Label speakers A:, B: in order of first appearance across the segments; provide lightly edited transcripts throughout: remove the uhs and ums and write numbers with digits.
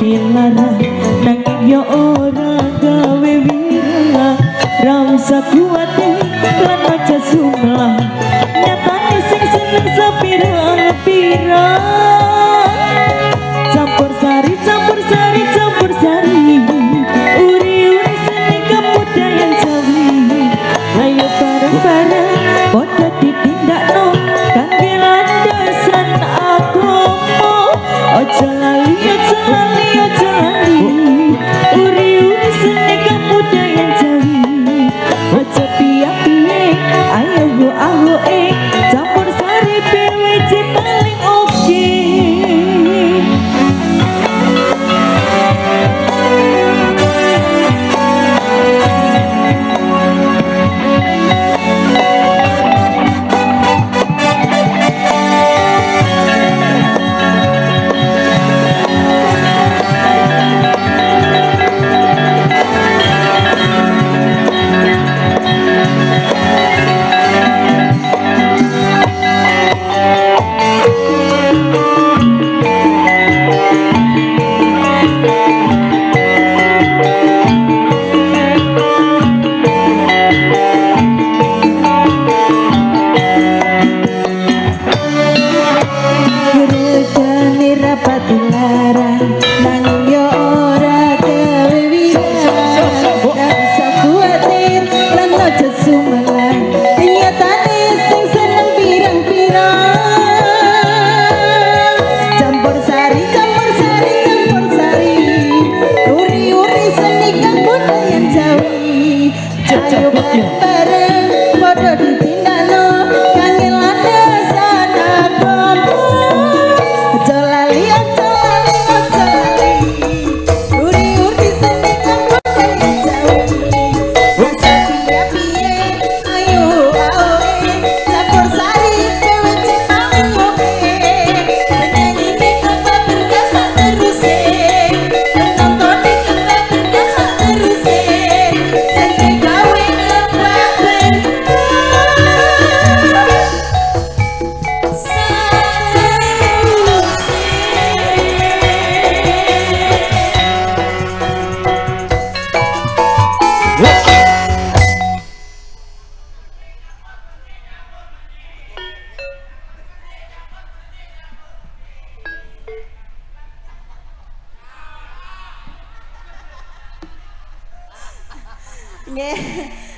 A: dilarang nanging yo ora gawe wirang ra usah kuwate lan aja sumlah nyatane sing seneng sepira-pira campur sari campur sari campur sari uri-uri seni kebudayaan Jawi ayo bareng-bareng padha ditindakno kangge landasan agama aja lali aja lali aja lali uri-uri seni kebudayaan Jawi aja piye-piye ayo go ahoe campur sari PWJ paling oke.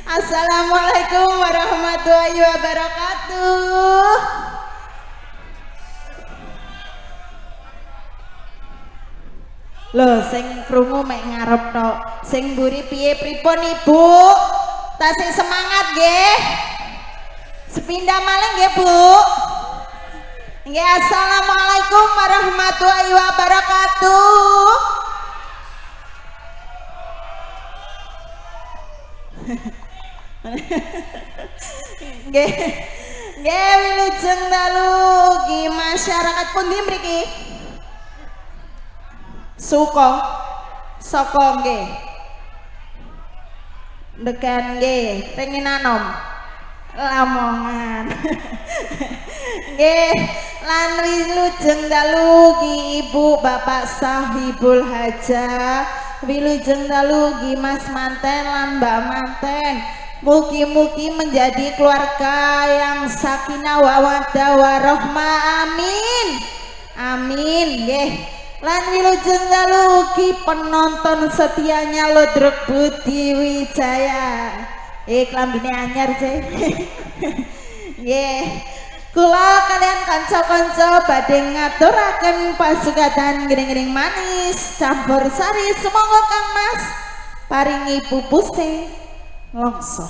B: Assalamualaikum warahmatullahi wabarakatuh. Loh, sing krungu mek ngarep tok, sing mburi piye pripun Ibu? Tasih semangat nggih. Sepindah malih nggih Bu. Nggih, assalamualaikum warahmatullahi wabarakatuh. Nggih. Nggih, wilujeng dalu ugi masyarakat pundi mriki? Suka saka nggih. Ndeken nggih, pengin anom. Lamongan. Nggih, lan wilujeng dalu ugi Ibu Bapak Sahibul Hajah, wilujeng dalu ugi Mas Manten lan Mbak Manten. Mugi-mugi menjadi keluarga yang sakinah mawaddah warahmah, amin. Amin nggih. Lan wilujeng dalu ugi penonton setianya Ludruk Budi Wijaya. Klambine anyar cek. Nggih. Kula kalian kanca-kanca badhe ngaturaken pasugatan gering-gering manis campur sari, semoga Kang Mas paringi pupuse longso.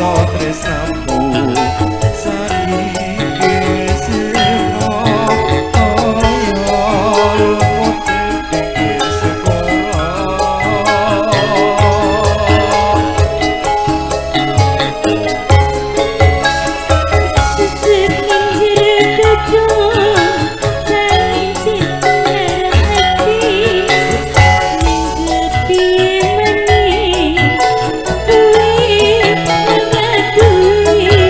C: rasa tresnaku saiki sirna kaya lumut pinggir sekolah
A: Hãy subscribe cho kênh Ghiền Mì Gõ để không bỏ lỡ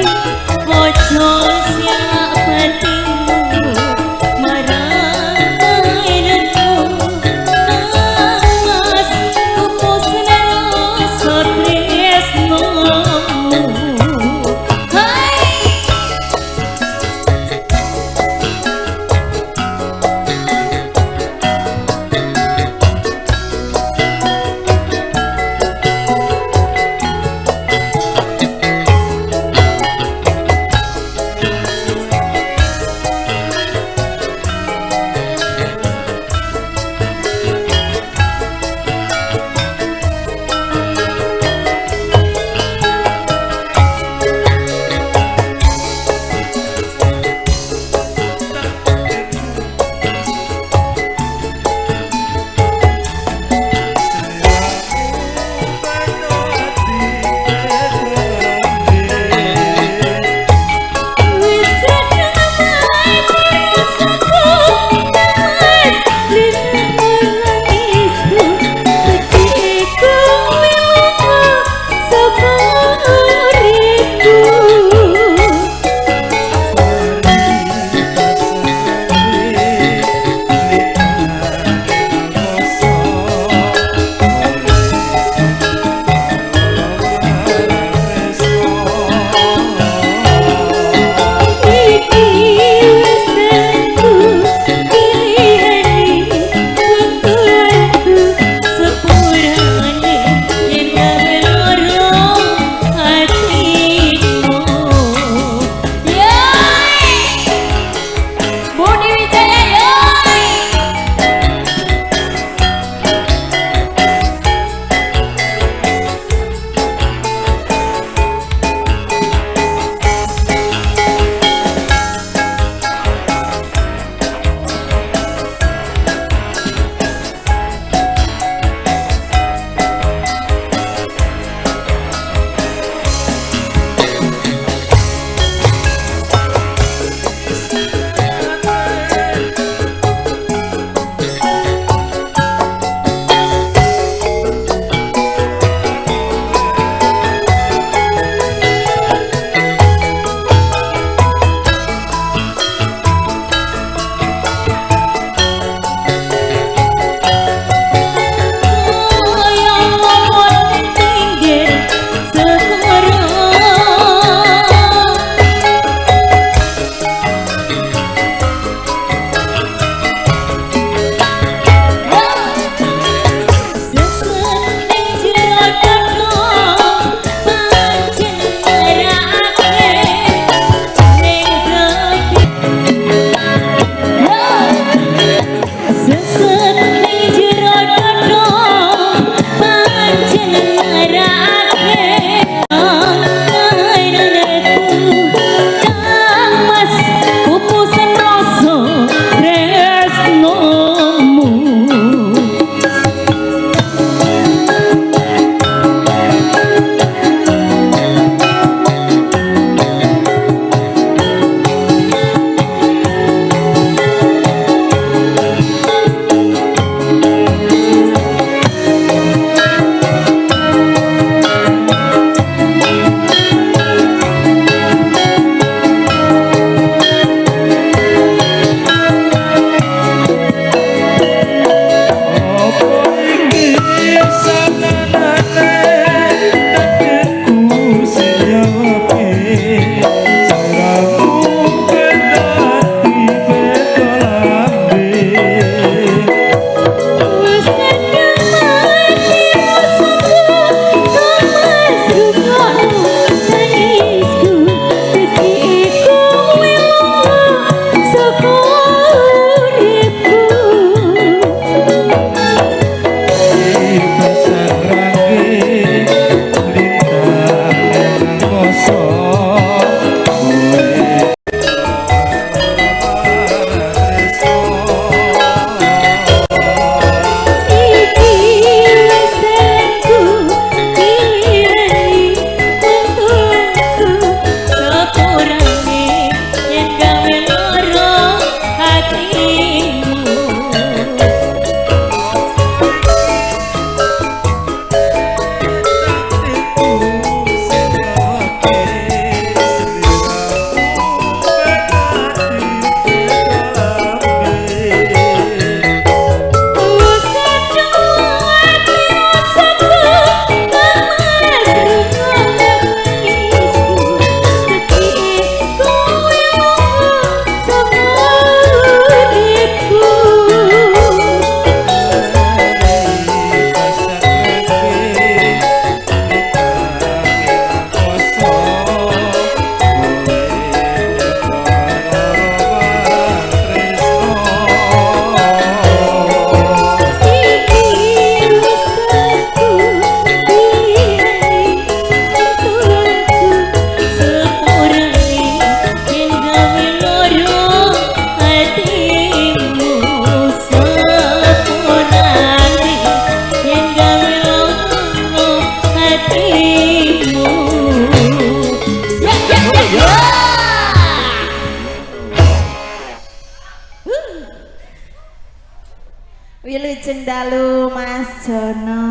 B: Wilujeng dalu Mas Jono.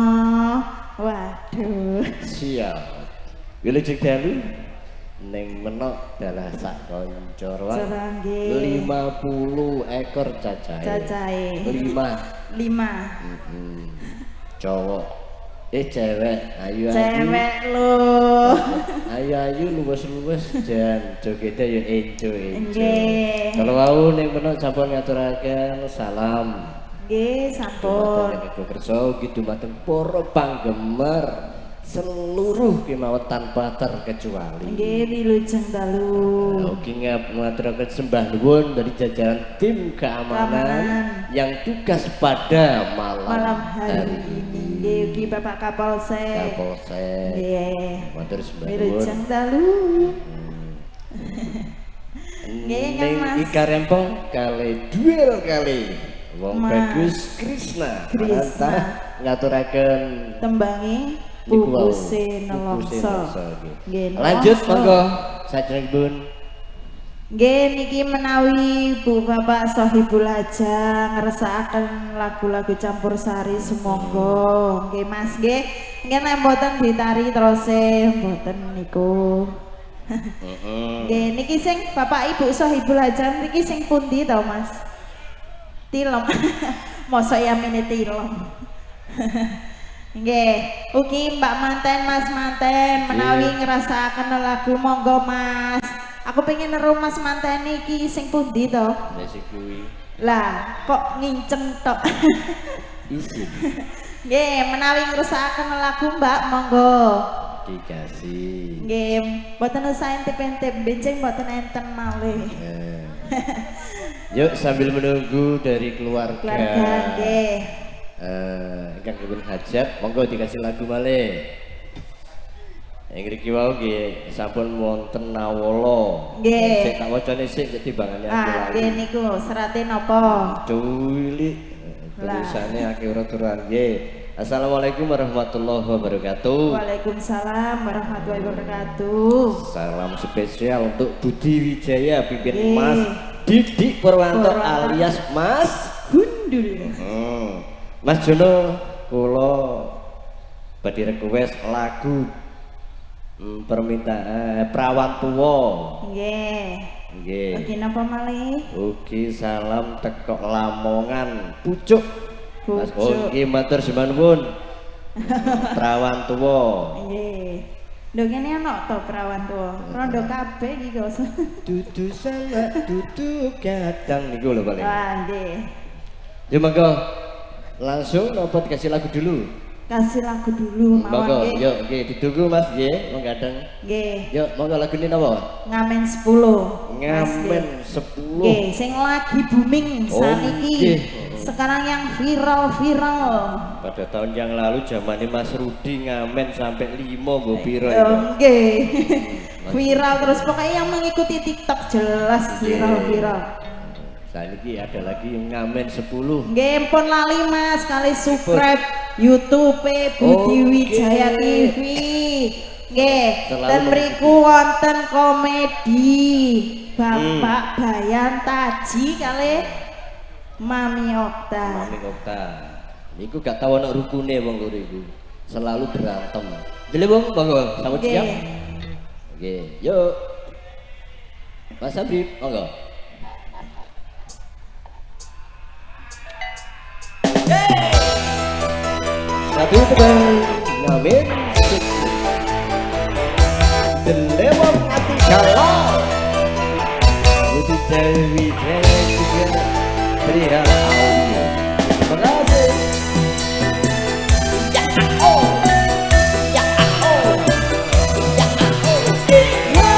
B: Waduh.
D: Siap. Wilujeng dalu ning menok dalah sak kanca ruang 50 ekor cacahe.
B: Cacahe.
D: 5. Cowok. Cewek, ayu.
B: Cewek lo.
D: Ayu luwes-luwes jan jogete yo enjoy.
B: Nggih.
D: Kalau wau ning menok sampun ngaturaken salam.
B: Nggih, sampun.
D: Dumateng kersa ugi dumateng para panggemar seluruh kemawon tanpa terkecuali.
B: Nggih, wilujeng dalu.
D: Ugi ngaturaken sembah nuwun dari jajaran tim keamanan yang tugas pada malam
B: hari ini. Nggih, ugi Bapak Kapolsek. Nggih.
D: Matur sembah nuwun.
B: Wilujeng dalu. Nggih, Kang Mas.
D: Ika rempong kali duel kali. Wong Bagus Krisna ngaturaken
B: tembangi pupuse nelongso. Nggih.
D: Lanjut monggo sajengipun.
B: Nggih niki menawi Bu Bapak Sohibul Haja ngersakaken lagu-lagu campursari sumangga. Nggih Mas nggih. Nggih nek mboten ditari terus mboten niku. Nggih niki sing Bapak Ibu Sohibul Haja niki sing pundi to Mas? Tilem. Mosok ya mene tilem. Nggih, ugi Mbak Manten, Mas Manten menawi ngrasakaken lagu monggo Mas. Aku pengen neru Mas Manten iki sing pundi to?
D: Ya sing kuwi.
B: Lah, kok nginceng tok.
D: Isin.
B: Nggih, menawi ngrasakaken lagu Mbak monggo.
D: Dikasih.
B: Nggih, mboten usah intip-intip, benjing mboten enten malih.
D: Yuk sambil menunggu dari keluarga
B: nggih.
D: Ingkang nyuwun hajat, monggo dikasih lagu malih. Ing mriki wau nggih sampun wonten nawala.
B: Nggih.
D: Sik tak wacane sik timbangane aku lagi.
B: Nggih niku serate napa?
D: Cuwilik. Tulisane akeh ora-ora nggih. Assalamualaikum warahmatullahi wabarakatuh.
B: Waalaikumsalam warahmatullahi wabarakatuh.
D: Salam spesial untuk Budi Wijaya pimpin Mas Didik Purwanto alias Mas
B: Gundul.
D: Mas Jono kula badhe request lagu permintaan Prawan Tuwa.
B: Nggih.
D: Nggih.
B: Ugi napa malih?
D: Ugi salam teko Lamongan Pucuk. Mas
B: Pucuk.
D: nggih matur sembah nuwun. Prawan Tuwa.
B: Nggih. Lho kene ana to prawan tuwa. Rondo kabeh iki kok.
D: Dudu salak dudu kadang niku lho paling.
B: Wah, nggih.
D: Ya monggo langsung napa dikasih lagu dulu.
B: kasih lagu dulu
D: Monggo,
B: mawon nggih.
D: yuk nggih ditunggu Mas nggih, monggo gadeng.
B: Nggih.
D: Yuk, monggo lagune napa?
B: Ngamen 10.
D: Ngamen 10.
B: Nggih, sing lagi booming
D: Oh,
B: saniki.
D: nggih.
B: Sekarang yang viral-viral.
D: Pada tahun yang lalu zamannya Mas Rudi ngamen sampai 5 mbok piro
B: Oh,
D: itu.
B: nggih. Viral terus pokoknya yang mengikuti TikTok jelas viral-viral.
D: Saiki ada lagi yang ngamen 10.
B: Nggih, pun lali Mas kali subscribe YouTube Budi Wijaya TV. Nggih,
D: Selalu
B: dan mriku wonten komedi Bapak Bayan Taji kali Mami Okta.
D: Mami Okta. Niku gak tahu ana rukune wong loro iku. Selalu berantem. Dile wong, monggo sambut siap. Oke, yuk. Mas Habib, monggo. Satu tebang ngamen Delewang hati galau Budi Dewi juga Pria audio Berhasil Ya oh Ya oh Ya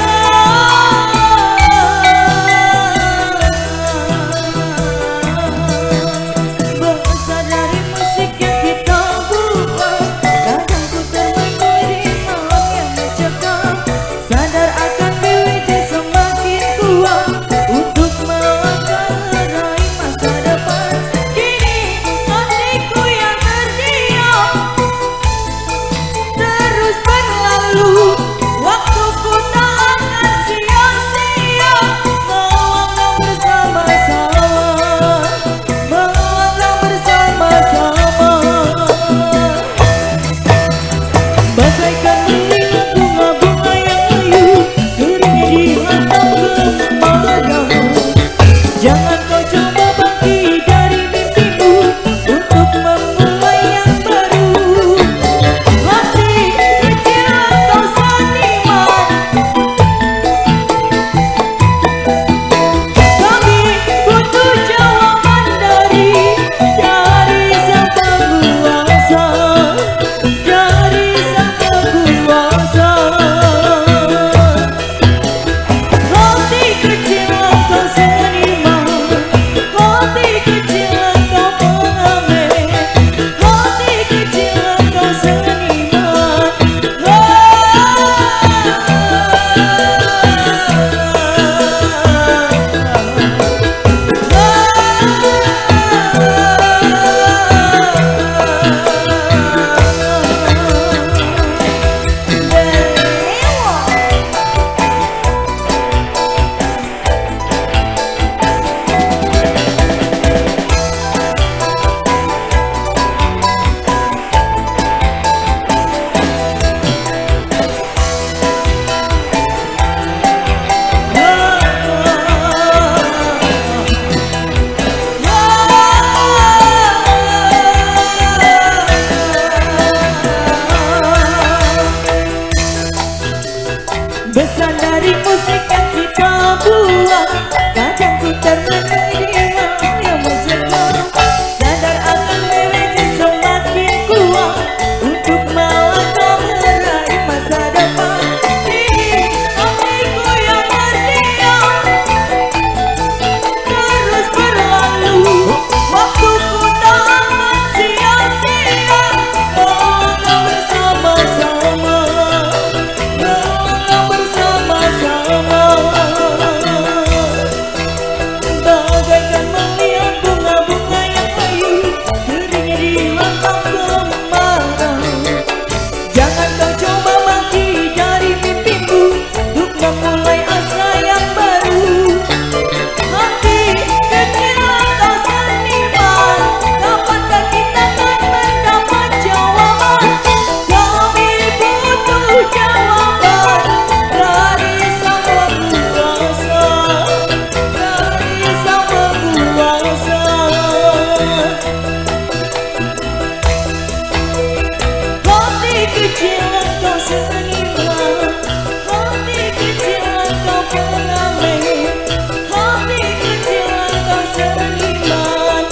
A: Berasal dari musik yang kita buat, kadang ku termenung di malam yang mencekam. Sadar akan diri semakin kuat untuk melangkah meraih masa depan. Kini hatiku yang terdiam terus berlalu, waktuku tak akan sia-sia. Melangkah bersama-sama, melangkah bersama-sama, bagaikan melihat bunga-bunga yang layu keringnya di mataku kepadamu. Jangan kau coba bangkit dari mimpimu untuk memulai yang baru. Hati kecil kau seniman, kami butuh jawaban dari sang penguasa, dari sang penguasa. Hati kecil kau seniman, hati kecil kau pengamen, hati kecil kau besar dari musik yang kita buat, kadang ku termenung di malam yang mencekam. Sadar akan diri semakin kuat untuk melangkah meraih masa depan. Kini hatiku yang terdiam terus berlalu, waktuku tak akan sia-sia. Melangkah bersama-sama, melangkah bersama-sama, bagaikan melihat bunga-bunga yang layu keringnya di lantang kemarau. Jangan kau coba bangkit dari mimpimu untuk memulai asa yang baru. Hati kecil kau seniman, kapankah kita akan mendapat jawaban? Kami butuh jawaban dari sang penguasa, dari sang penguasa. Hati kecil kau seniman, hati kecil kau pengamen, hati kecil kau seniman.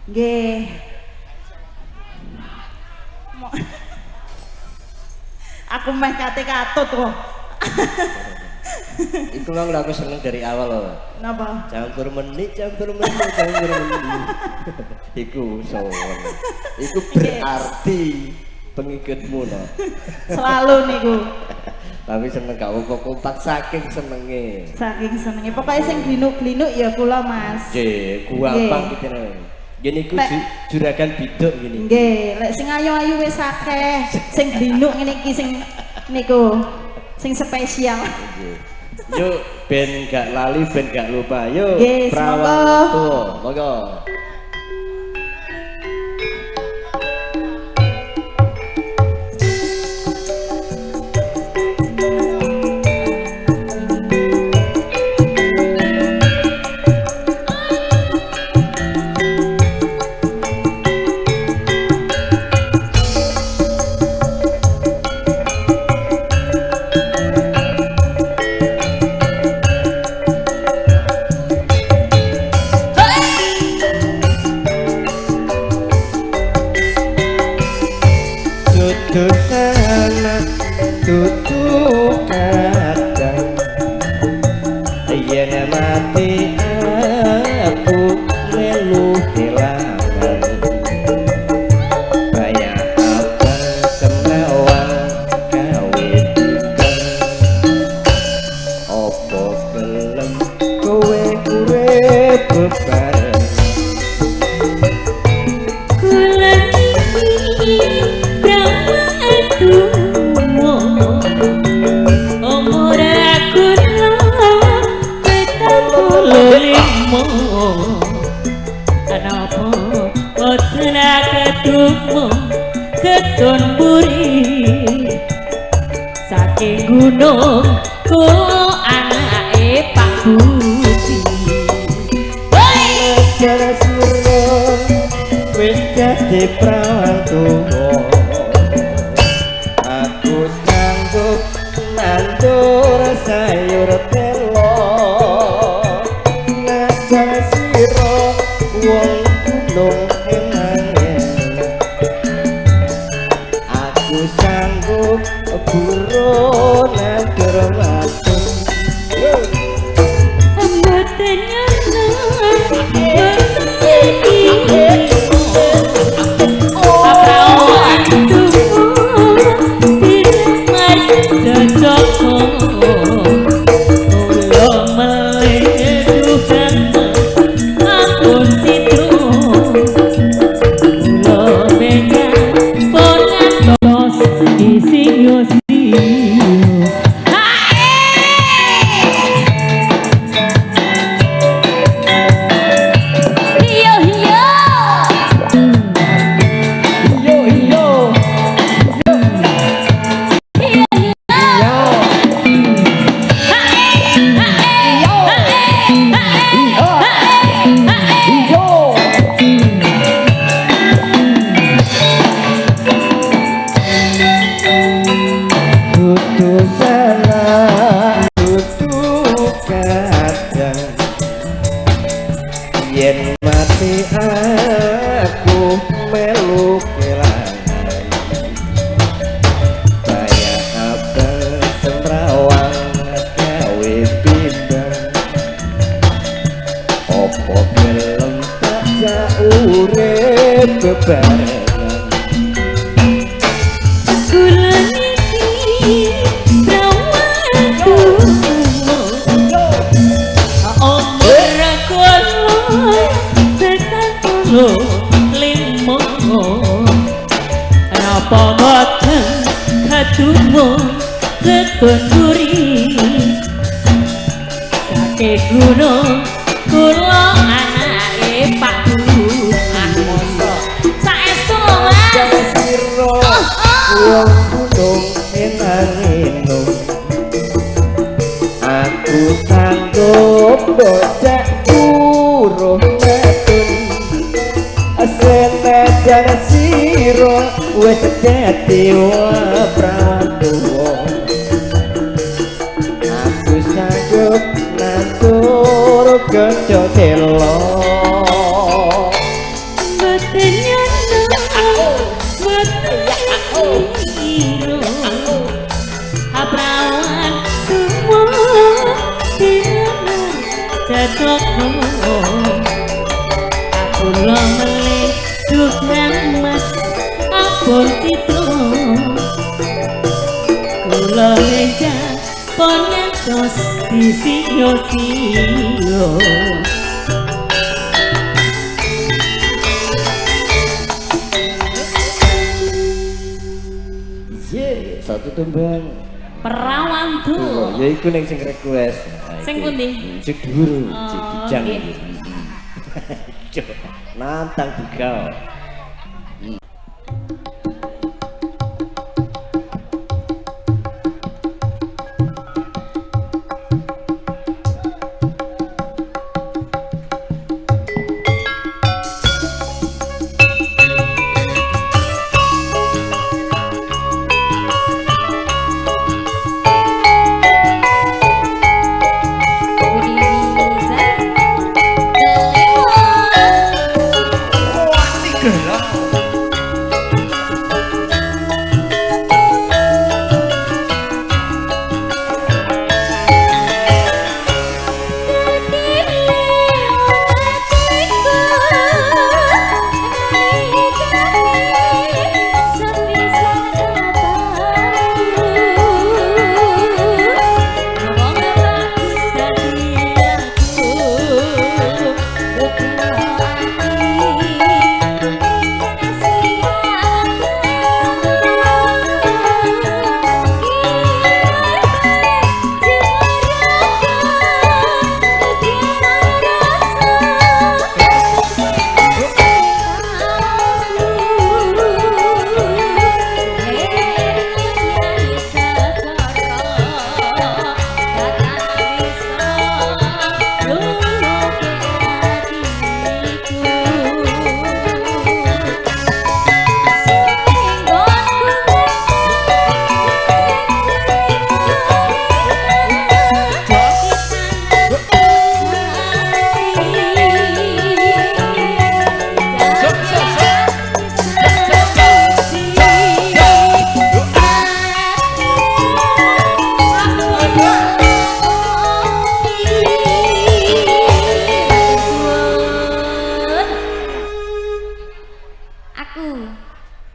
B: Nggih. Aku meh kate katut kok.
D: Iku mang aku seneng dari awal loh.
B: Napa?
D: Campur menit, campur menit, campur menit. Iku sowan. Iku berarti pengikutmu loh.
B: Selalu niku.
D: Tapi seneng gak apa kompak saking senenge.
B: Saking senenge. Pokoke sing glinuk-glinuk ya kula, Mas.
D: Nggih, gampang gitu nih. Gini ku juragan biduk gini.
B: Nggih, lek sing ayu-ayu wis akeh. Sing glinuk ngene iki sing niku. Sing spesial.
D: Yuk ben gak lali ben gak lupa. Yuk
B: Nggih,
D: perawan tuh, monggo.
C: Sana tutup kadang yen mati aku melu kelangan banyak apa semawang gawe timbang opo gelem kowe urip bebareng
A: Keton buri saking gunung kulo anake Pak Budi.
C: Cara sira wis dadi prawan tuwa aku sanggup nandur sayur telo ngajar sira wong gunung aku sanggup buron nandur watu
A: Mboten
C: yen mati aku melu kelangan banyak apa semrawang gawe pimbang opo gelem tak urip bebarengan
A: kula niki prawanku limo apa boten katumo keton buri saking gunung kula anake Pak Budi saestu Mas
C: sira wong gunung enang-enung aku sanggup bocah buruh metun senajan sira wis dadi prawan tuwa aku sanggup nandur kanca telo
A: denyono wetiro aprawan tumo dina jatuhku aku lo melih dukan mas apun itu kula reja ponyantos di siyo-siyo
C: satu tembang
A: perawan tuh
C: ya iku ning sing request
A: sing pundi
C: sing dhuwur sing
A: Oh,
C: dijang
A: nggih.
C: nantang bugau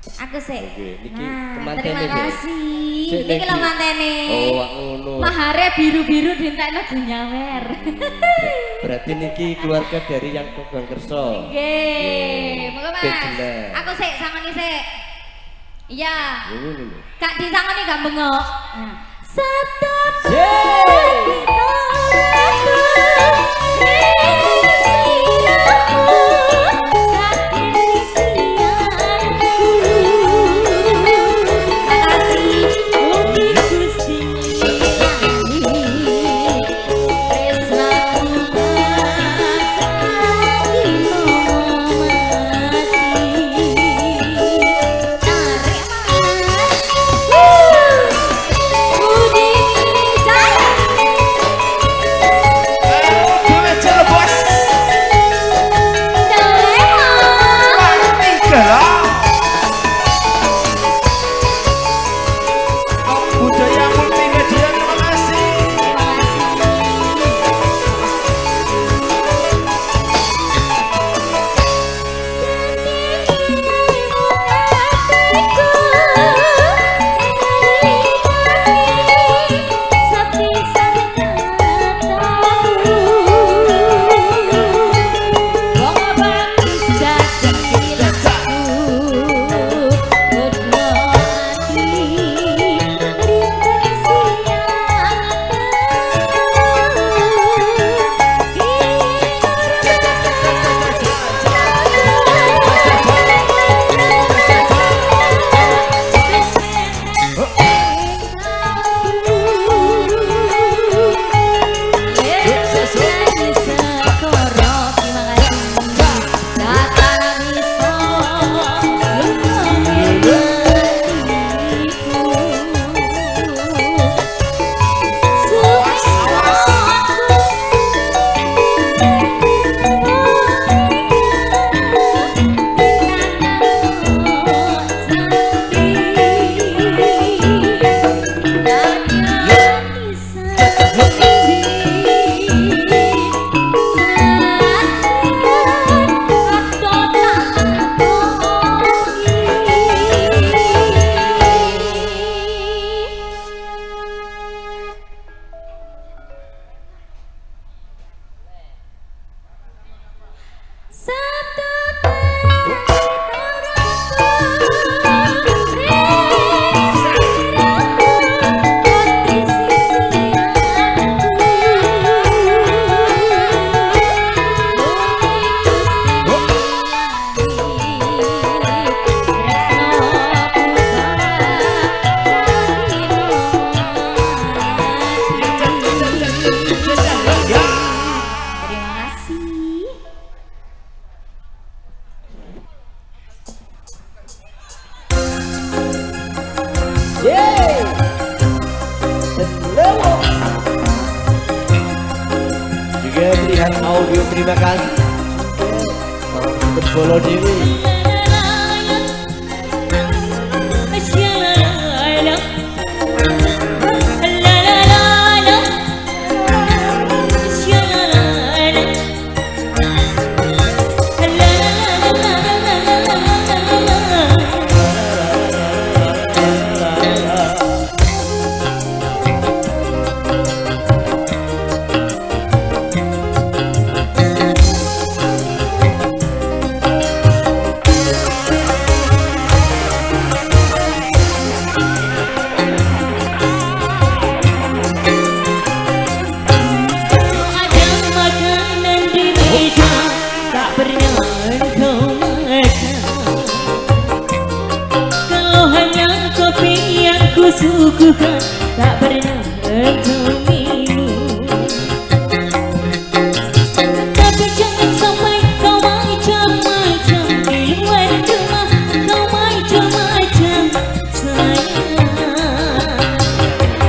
B: Aku sih.
D: Niki
B: Nah,
D: kemantene
B: terima
D: nggih.
B: kasih.
D: Sik,
B: Niki
D: niki.
B: lho mantene.
D: Oh, wak ngono.
B: Mahare biru-biru dintekno gunyawer.
D: Berarti niki keluarga dari yang Kobang Kerso.
B: Nggih. Monggo Mas.
D: Bejelas.
B: Aku sik sangoni sik. Iya.
D: Ngono lho.
B: Kak disangoni gak bengok. Nah. Setep
C: Yeay. Selewo. Juga pilihan audio terima kasih. Berbolo Dewi.
A: Suguhkan tak pernah engkau minum, tapi jangan sampai kau macam-macam di luar rumah, kau macam-macam sayang.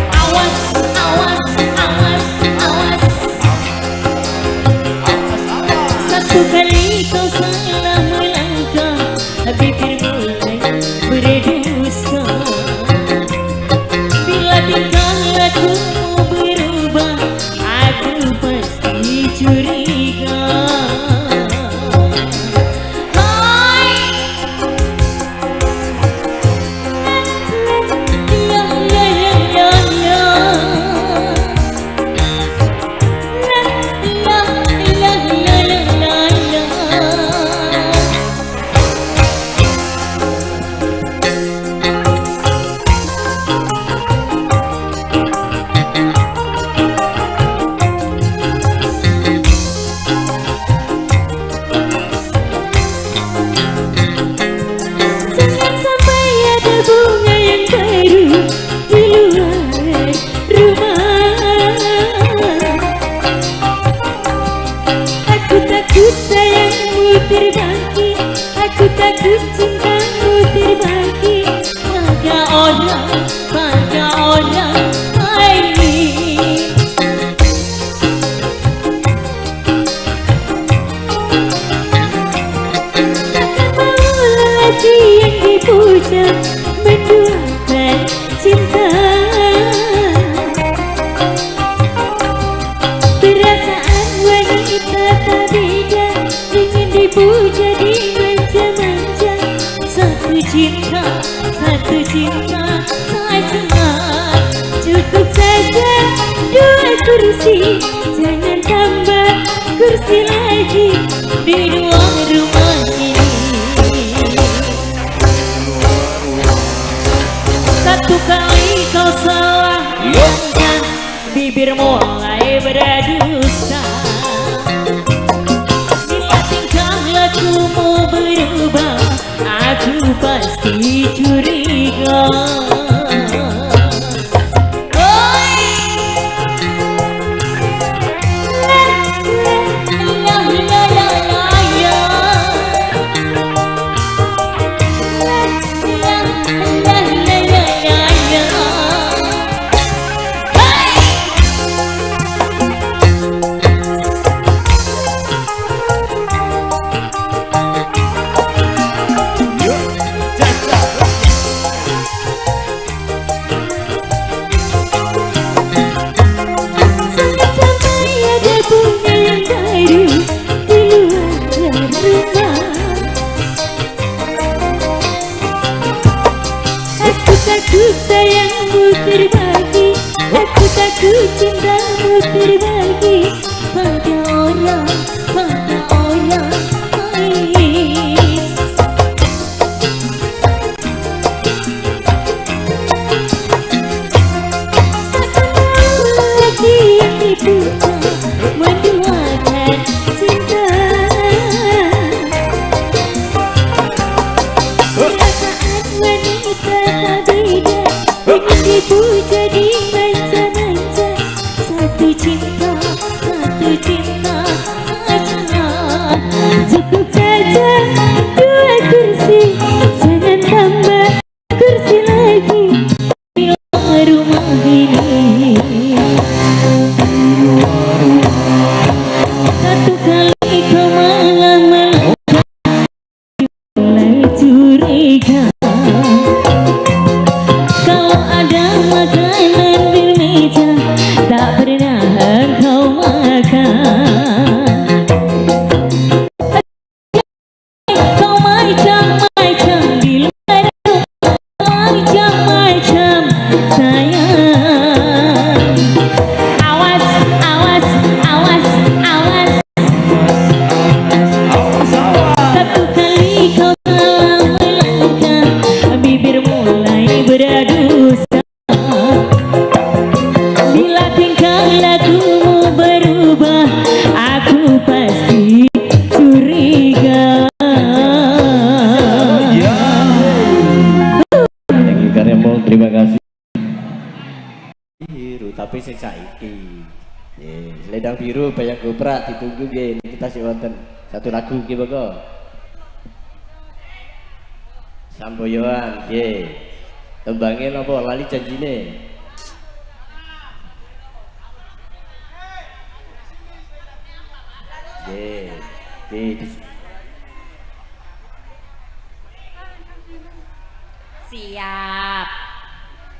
A: Awas, awas, awas, awas, satu kali kau salah melangkah, bibir mulai berdusta. Tingkah lakumu berubah, aku pasti curiga. Hai, ya ya ya ya ya, la la la la la la. Terbagi, aku takut cintamu terbagi pada orang lain. Takkan mau lelaki yang dipuja menduakan cinta. Perasaan wanita tak beda, dipuja dimanja-manja. Satu cinta saja, cukup saja dua kursi, jangan tambah kursi lagi di ruang rumah ini. Satu kali kau salah langkah, bibir mulai berdusta. Lakumu berubah, aku pasti curiga. Takut sayangmu terbagi, aku takut cintamu terbagi pada orang lain. Lagi yang dipuja menduakan cinta. Perasaan wanita tak beda, ingin dipuja dimanja-manja. Satu cinta saja, cukup saja dua kursi, jangan tambah kursi lagi. curiga kalau ada makanan di meja tak pernah engkau makan. Kau macam-macam di luar macam-macam sayang. Awas, awas, awas, awas. Satu kali kau salah melangkah, bibir mulai berdosa. Bila tingkah lakumu berubah, aku pasti curiga.
C: Lagi karya mau terima kasih. Biru tapi sing saiki.
D: Selendang biru banyak goprak ditunggu nggih kita sing wonten satu lagu nggih monggo. Samboyoan nggih. Tembange napa lali janjine? Nggih.
A: Siap.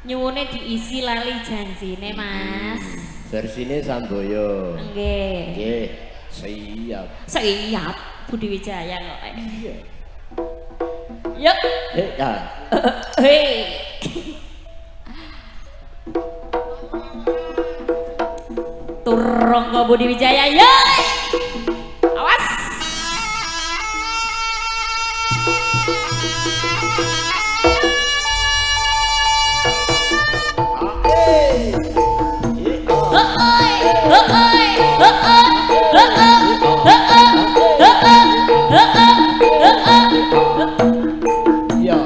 A: Nyuwune diisi lali janjine, Mas.
D: Versine Samboyo.
A: Nggih.
D: Nggih, siap.
A: Siap. Budi Wijaya kok. Yuk.
D: Ya.
A: Hei. Turun ke Budi Wijaya, yuk. Awas.
D: Ya.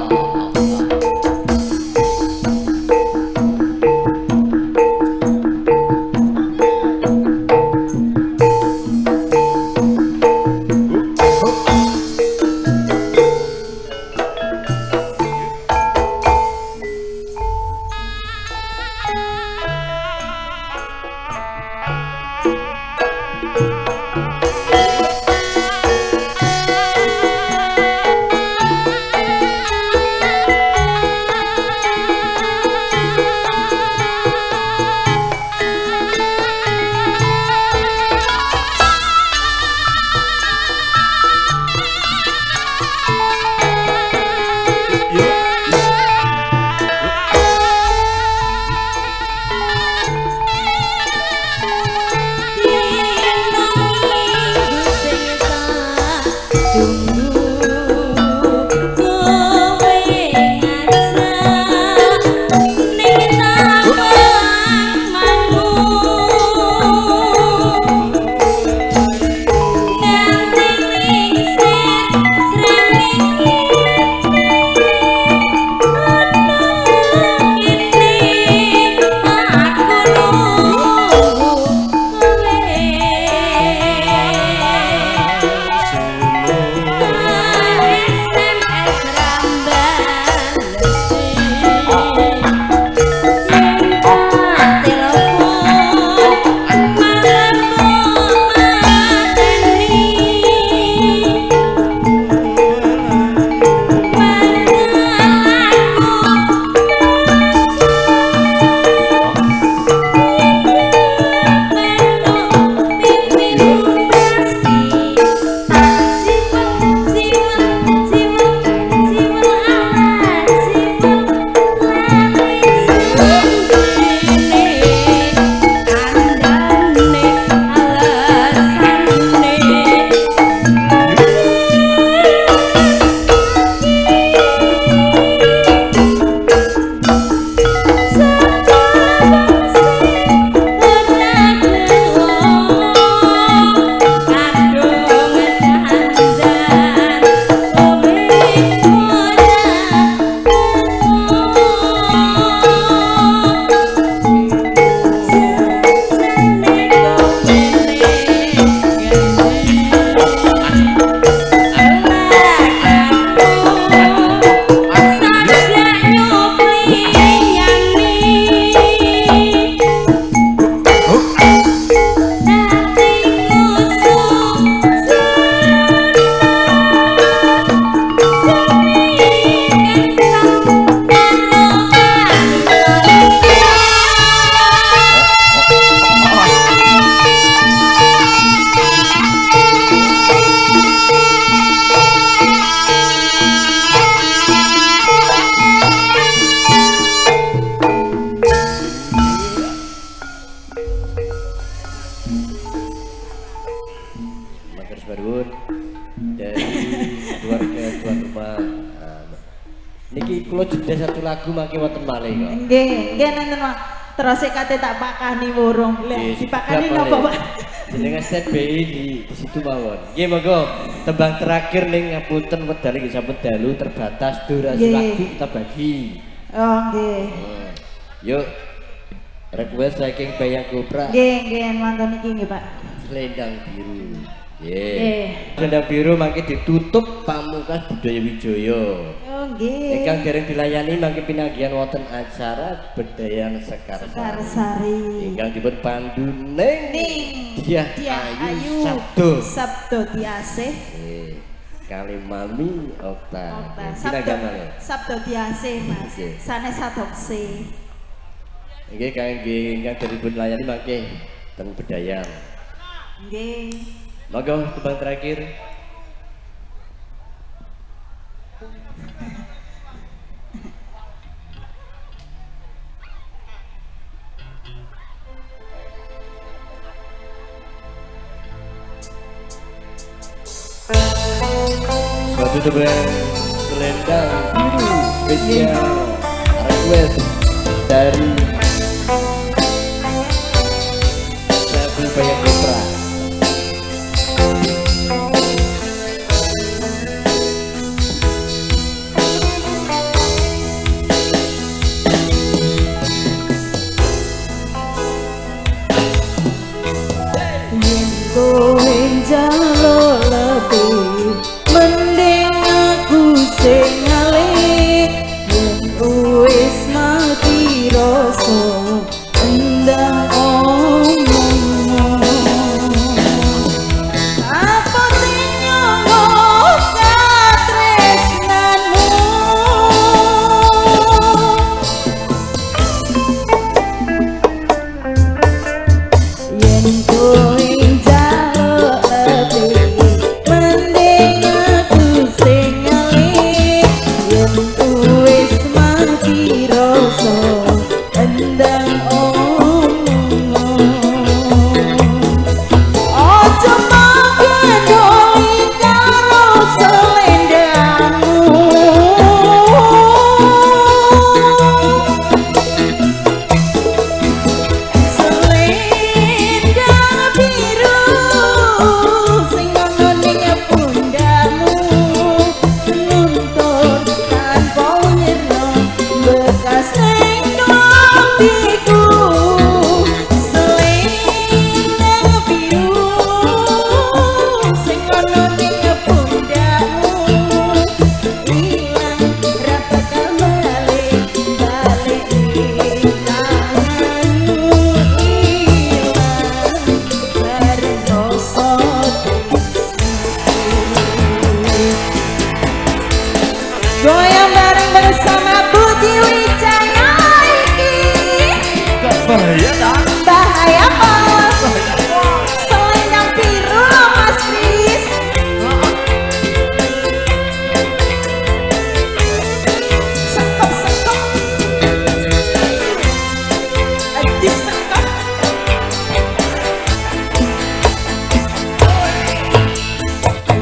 D: Nah, niki kula jeda satu lagu mangke wonten malih kok.
B: Nggih nenten Pak. Terus kate tak pakani wurung. Lah dipakani napa, Pak?
D: Jenengan stand BI di situ mawon. Nggih monggo tembang terakhir ning ngapunten wedal iki sampun dalu terbatas durasi lagu kita bagi.
B: Oh nggih.
D: Yuk request saking Bayang Kopra.
B: Nggih wonten iki nggih, Pak.
D: Selendang biru. Nggih. Selendang biru mangke ditutup Pamungkas Budaya Wijaya.
B: Oh nggih.
D: Ingkang dereng dilayani mangke pinanggihan wonten acara Bedayan Sekarsari.
B: Sekarsari.
D: Ingkang dipun pandu ning Diah Ayu
B: Sabdo Diasih.
D: Kali Mami Okta.
B: Sabdo Diasih Mas. Sanes adopsi.
D: Nggih kangge ingkang dipun layani mangke ten Bedayan.
B: Nggih.
D: Monggo tembang terakhir. Suatu tebang selendang biru spesial request dari Sabu Bayang Kopra.
B: Yen kowe njaluk lebih mending aku sing ngalih. Yen wis mati rasa endang omong. Apa sing nyogok katresnanmu? Yen kowe njaluk lebih mending aku sing ngalih. Yen wis mati rasa endang omong. Ojo manggendoli karo selendangmu. Selendang biru sing ana ning pundakmu, nuntun tanpa nyerno bekas ning dompetku. Selendang biru sing ana ning pundakmu, ilang ra bakal balik ning tanganmu. Bareng rasa goyang bareng bersama Budi Wijaya iki.
C: Bahaya tak?
B: Bahaya Mas. Selendang biru loh Mas Kris. Sekop. Disekop.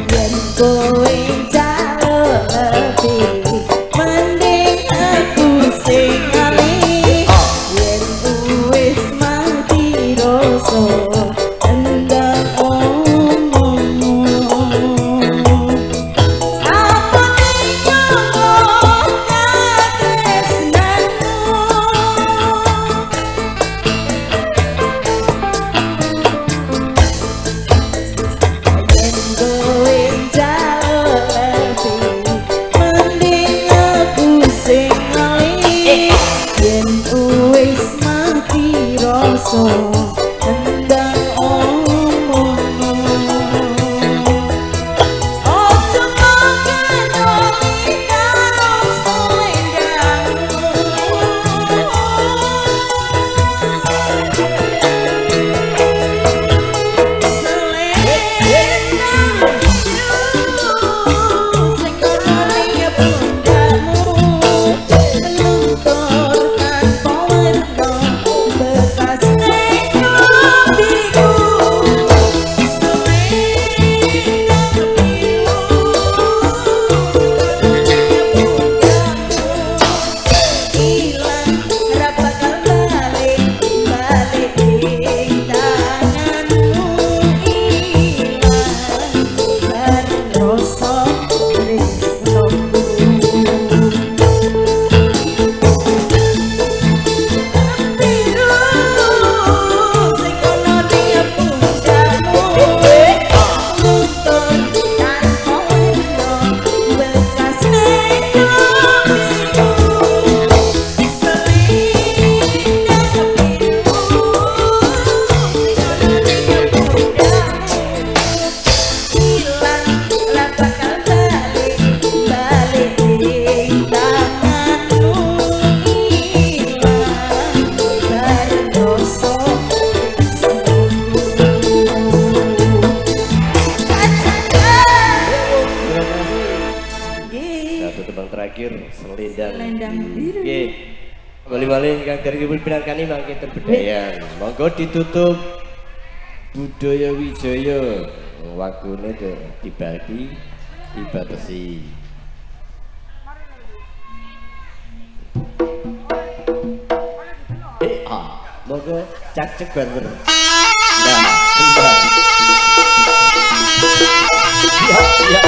B: Yen kowe njaluk lebih
D: satu tembang terakhir Selendang
B: Selendang Biru.
D: Oke. Balik-balik Kang dari pimpinan kami makin terbedayan. Monggo ditutup Budaya Wijaya. Waktunya dibagi dibatasi. Monggo cak-cek barber. Nah, bentar. Ya.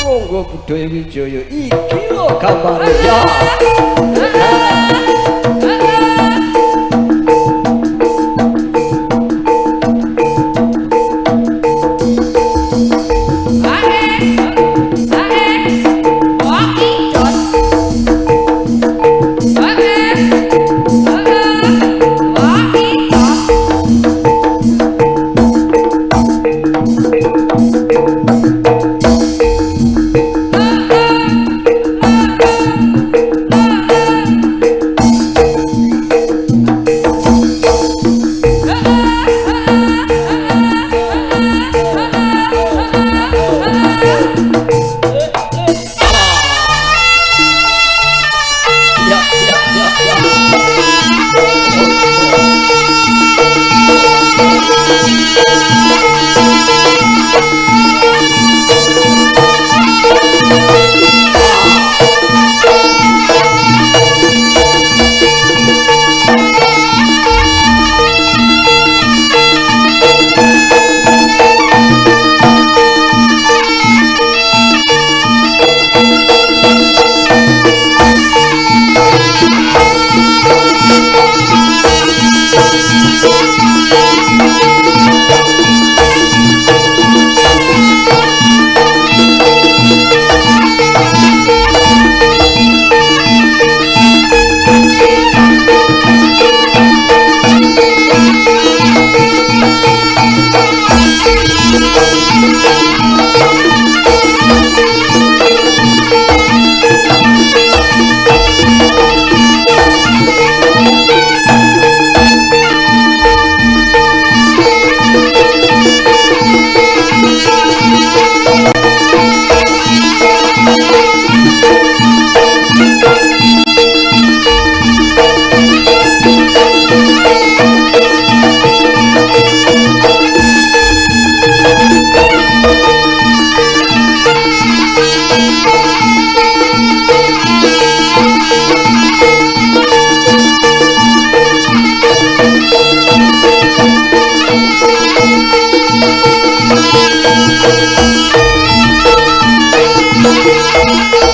D: Monggo Budaya Wijaya iki lho gambar ya.
B: Thank you.